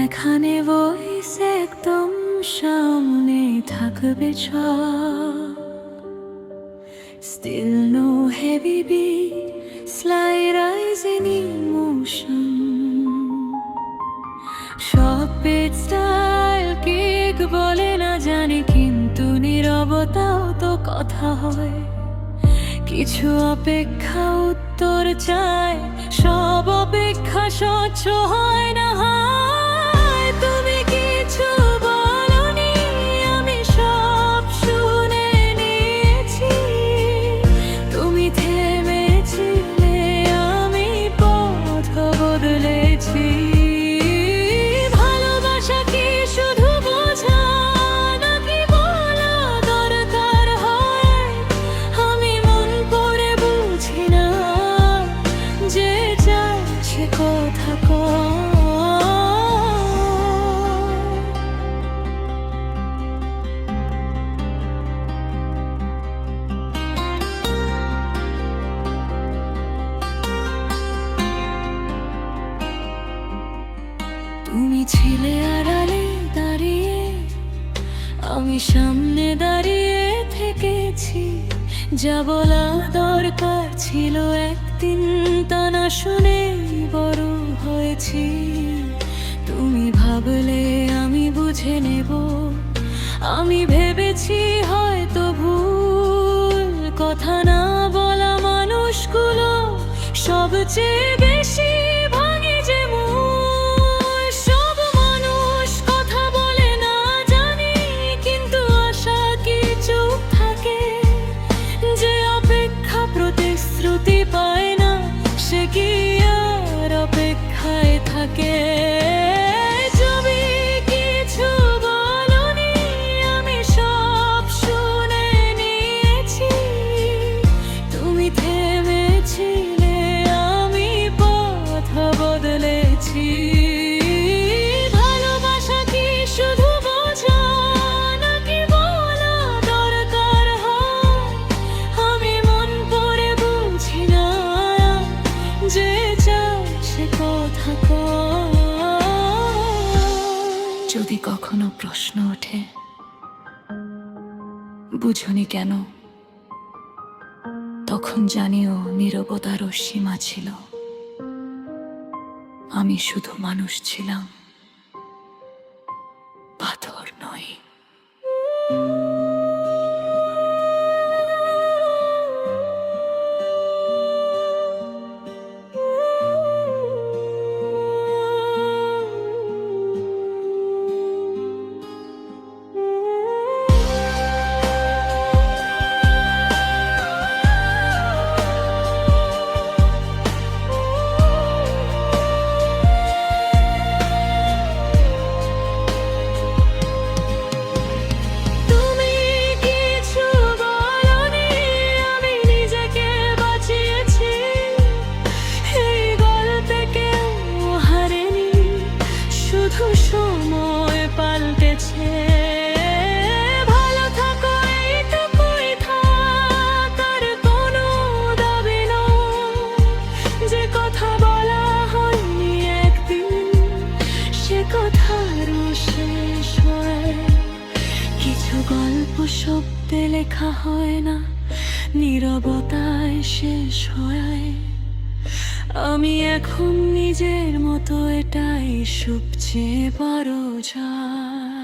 এখানে ভয়েস একদম সামনে থাকবে সব, still no heavy beat, slight rising emotion, সব beat style কিক বলে না জানি, কিন্তু নীরবতাও তো কথা হয়। কিছু অপেক্ষা উত্তর চায়, সব অপেক্ষা স্বচ্ছ হয় না। হায় তুমি কিছু বলনি, আমি সব শুনে নিয়েছি। তুমি থেমেছিলে, আমি পথ বদলেছি। ভালোবাসা কি শুধু বোঝা নাকি বলা দরকার হয়? আমি মন পড়ে বুঝি না, যে চাইছে কথা কয়। তুমি ছিলে আড়ালে দাঁড়িয়ে, আমি সামনে দাঁড়িয়ে থেকেছি। যা বলা দরকার ছিল একদিন, তা না শুনে বড় হয়েছি। তুমি ভাবলে আমি বুঝে নেব, আমি ভেবেছি হয়তো ভুল। কথা না বলা মানুষগুলো সবচেয়ে বেশি ভাঙে যে মূল। সব মানুষ কথা বলে না জানি, কিন্তু আশা কি চুপ থাকে? যে অপেক্ষা প্রতিশ্রুতি পায় না, সে কি আর অপেক্ষায় থাকে? তুমি কিছু বলনি, আমি সব শুনে নিয়েছি। তুমি থেমেছিলে, আমি পথ বদলেছি। ভালোবাসা কি শুধু বোঝা নাকি বলা দরকার হয়? আমি মন পড়ে বুঝি না, যে চাইছে কথা কয়। যদি কখনো প্রশ্ন ওঠে বুঝনি কেন, তখন জানিও নীরবতারও সীমা ছিল। আমি শুধু মানুষ ছিলাম, পাথর নই। তুমি কিছু বলনি, আমি নিজেকে বাঁচিয়েছি। এই গল্পে কেউ হারেনি, শুধু সময় পাল্টেছে। ভালো থাকো এইটুকুই থাক, আর কোনো দাবি নয়। যে কথা বলা হয়নি একদিন, সে কথারও শেষ হয়। কিছু গল্প শব্দে লেখা হয় না, নীরবতায় শেষ হয়। আমি এখন নিজের মতো, এটাই সবচেয়ে বড় জয়।